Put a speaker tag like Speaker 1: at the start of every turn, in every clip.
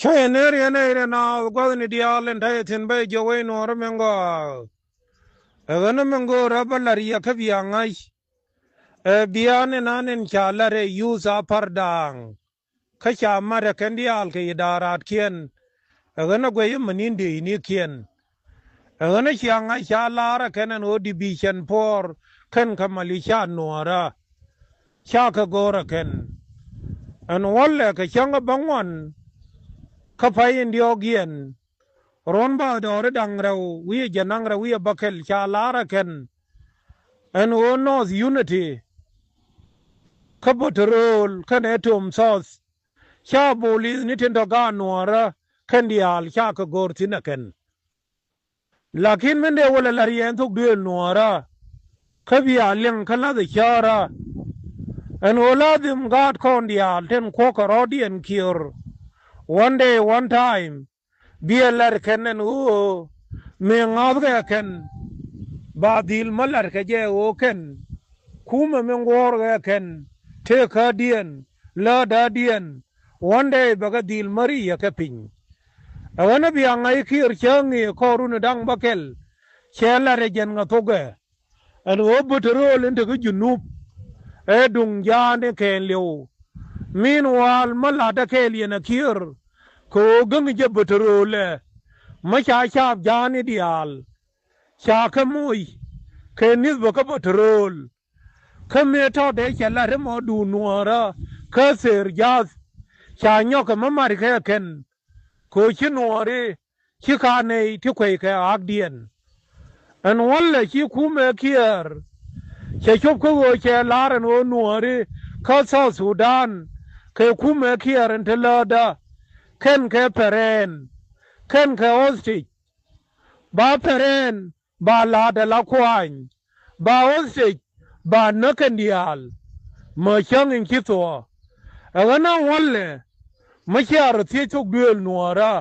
Speaker 1: Che nere na gwadni dialen ta tin bai jowe no ramengo gana mengo rabalari ya kabiyangai biyane nanen chalare yusa pardang kasha mara kandi alke idarat kien gana gwaye maninde ini kien gana chianga chalara kanan odibition por kan kamali cha nuara chaka gora ken an walle ka changa bangwan kapayin diogien ron ba dore dangrau wi janangra wi bakel cha lara ken en onos unity kabotrol kan etum sos cha bolis ni tindo ga nuara kan dial cha ka gortina ken lakin mende wala larien tuk duel nuara kabi aleng kala de chara en oladim god kon dial ten kokorodien kior one day one time bielar kenen o me ngabga ken badil malar ke je o ken kuma men gorga ken te ka dien la da dien one day baga dil mari ya kapin awana bi angai kir changi korun dang bakel chela regen ngatoge an o butro lente ku junub e dung jane ken lew meanwhile malada kel yena kir ko gang je butro le ma cha cha jani dial cha ka mui ke nis bo ka butro ka me to de chela re mo du nuora ka ser jas cha nyo ka mamar ka ken ko chi nuore chi ka nei ti kwe ka agdien an walla chi kume kier che chop ko che laran o nuore ka sa sudan ke kume kier en telada ken ke peren ken ke osti ba peren ba la de la kwany ba osti ba nakan dial ma chang in kito agana walle ma chiar ti chok duel nuara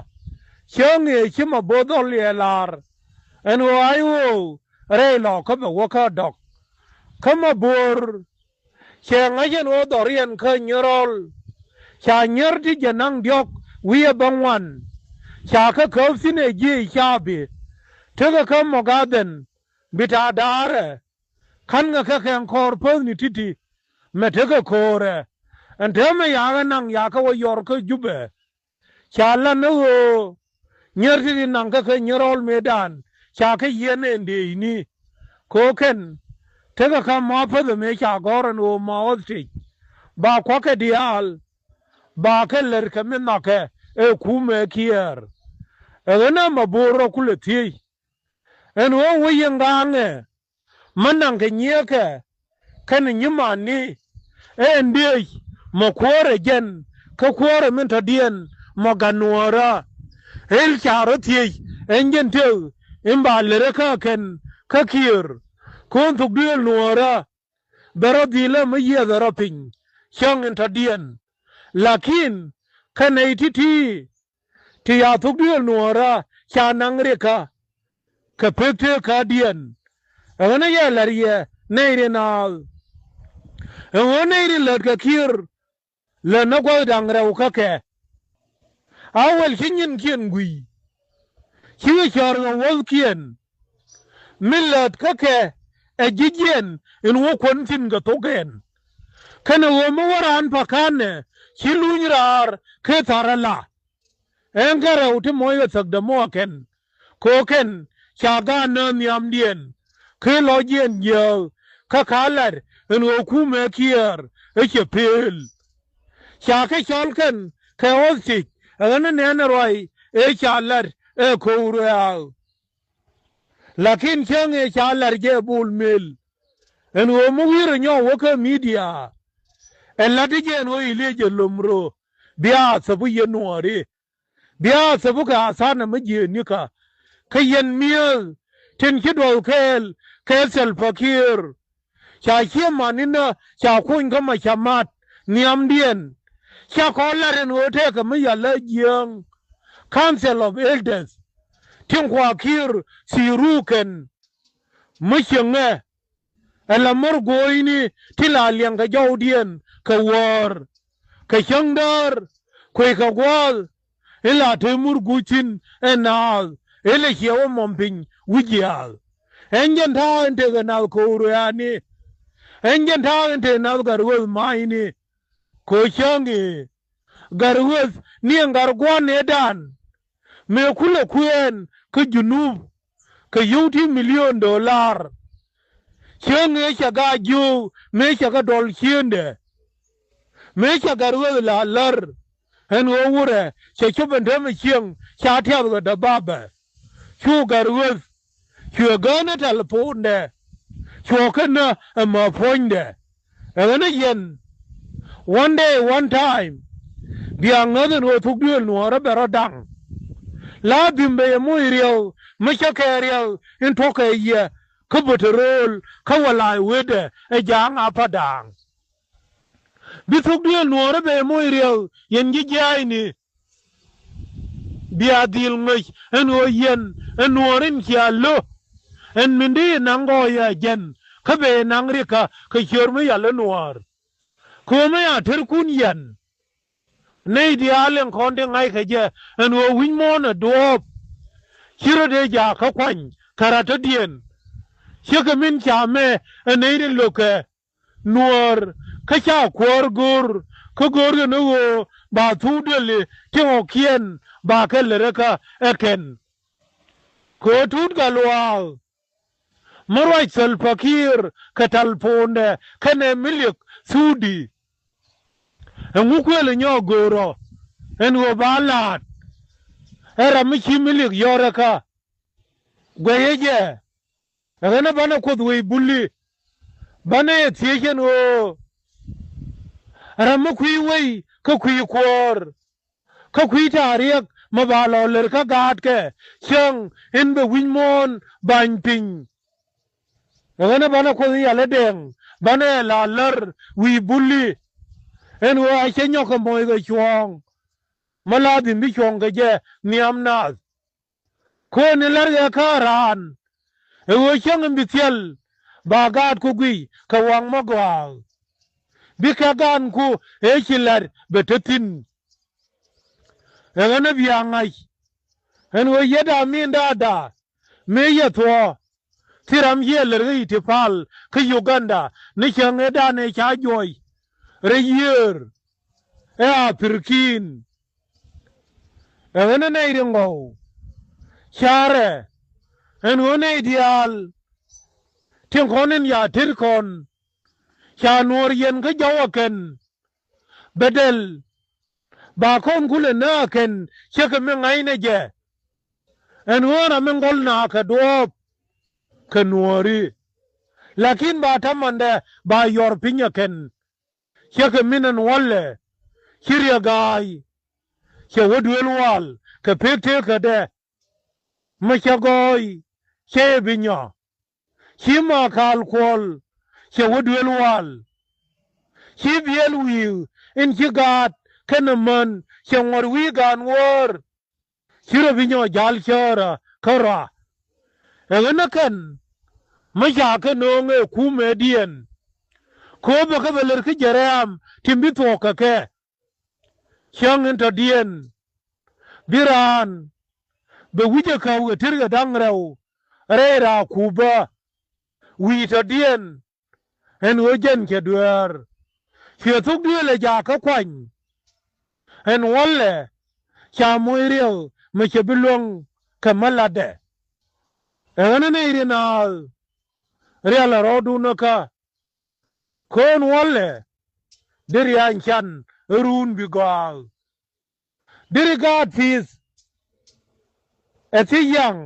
Speaker 1: chang e chima bodol yelar en o ayo re lo ka ba waka dok kama bor chang ayen o dorian ka nyorol cha nyer ti janang diok wiya bangwan cha ka kofsine ji chabi tega ka mogaden bita dare kan nga ka ken kor pos ni titi me tega kore ante me yaga nang yaka wo yor ka jube chala no wo nyer ti nang ka nyorol medan cha ka yene ndi ni ko ken tega ka ma pa me cha goran o ma osti ba kwa ke dial ba ke ler ka me na ke e kume kier e na maboro kule ti en wo wiyengange manang ke nyeke kan nyimani e ndi mo kwore gen ka kwore min to dien mo ganora el charo ti engen te imba lere ka ken ka kier kon to duel nuora bero dile mo ye daro pin chang en to dien lakin kan ei ti ya to duel nuora cha nang reka ka pete ka dien ana ya larie neire na neire lat ka kir le na gwa dangra u ka ke awal kinyin kien gui kiwe char na wol kien millat ka ke e jijen in wo kon tin ga togen kana wo mo waran pakane kilunyrar ke tarala engara uti moyo sagda mo ken ko ken chaga na nyam dien ke logien yo ka kalar en wo kume kier e che pel chake cholken ke osik ana nena roi e chalar e koura lakin change chalar ge bul mil en wo muwir nyo wo ka media en latije no ile je lomro bia sabu ye nuare bia sabu ka asana maje nika kayen miel tin kidol kel kesel fakir cha manina cha kun kama chamat niam dien cha kolaren wote kama yala jiang council of elders tin kwa kir siruken mishenge ala morgoini tilaliang ka jawdien ka war ka chandar kwe ka gwal ela temur guchin enal ele hiyo momping wijial enjen ta ente ganal ko yani enjen ta ente nal garwel maini ko changi garwel ni ngargwan edan me kula kuen ke junub ke $1 million changi chaga ju me chaga dol chiende me chaga garwel la lar en wure che chuben dem chieng cha tia ga da baba chu garwel chu gana telefonde chu kana ma fonde ena yen one day one time biang ngaden wo thuk duel nuara bero dang la bimbe mo iriel misha keriel in toke ye kubuterol kawalai wede e jang apadang bi thuk duel nuara be mo iriel yen gi jaini bia dil ngich en o yen en nuorin kialo en mindi nango ya jen kabe nangrika ka chorme ya le nuar kuma ya terkun yen nei di alen konde ngai ka je en o win mona do hiro de ja ka kwan karata dien shika min cha me nei de loke nuor ka cha kor gur ko gor no wo ba thu de le ti o kien ba ka le ka eken ko tut ga lwa marwai sal fakir ka talponde kane milik sudi ngukwele nyo goro en wo balat era michi milik yoraka gweyeje agana bana kodwe bulli bana yetiyen wo ara mukwi wei ko kwi kor ko kwi tariek mabalo ler ka gat ke chang in be winmon banping agana bana kodwe yale deng bana la ler wi bulli en wo a chenyo ko moy go chong maladi mi chong ge je niam na ko ne lar ga karan e wo chang bi tiel ba gat ku gui ka wang ma gwa bi ka gan ku e chilar betetin e na bi angai en wo yeda min da me ye to tiram ye ler gi ti pal ka Uganda ni chang e da ne cha joy reyer e a pirkin e na ne ringo chare en one ideal tin konen ya tirkon cha nor yen ka jawaken bedel ba kon kule na ken cheke me ngai ne je en wona men gol na ka do ka nori lakin ba tamande ba yor pinya ken cheke minan walle kirya gai che wodwel wal ka pekte ka de ma chagoy che binya chima kal kol che wodwel wal chi biel wi in chigat kenaman che ngor wi gan wor chiro binyo jal chora kara egena ken ma ja ke no nge kume dien ko ba ka beler ki jeram timbi to ka ke chang into dien biran be wuje ka we tirga dangraw rera kuba wi to dien en wojen ke duer fie thuk le ja ka kwan en wolle cha moirel me che bilong ka malade en ne irinal real rodu no ka kon wolle diri an chan run bi gal diri gad fis eti yang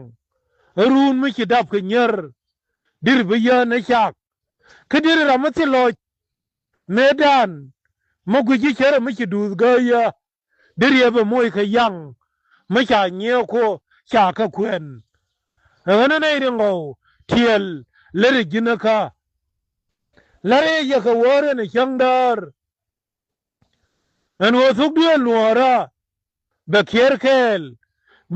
Speaker 1: run mi ki dap ke nyer dir bi ya na chak ke dir ramati lo medan mo gu ji chere mi ki du ga ya dir ye be moy ke yang ma cha nye ko cha ka kwen ana na iringo tiel lere jinaka lare ye ka wore ne changdar en wo thuk die nuara be kierkel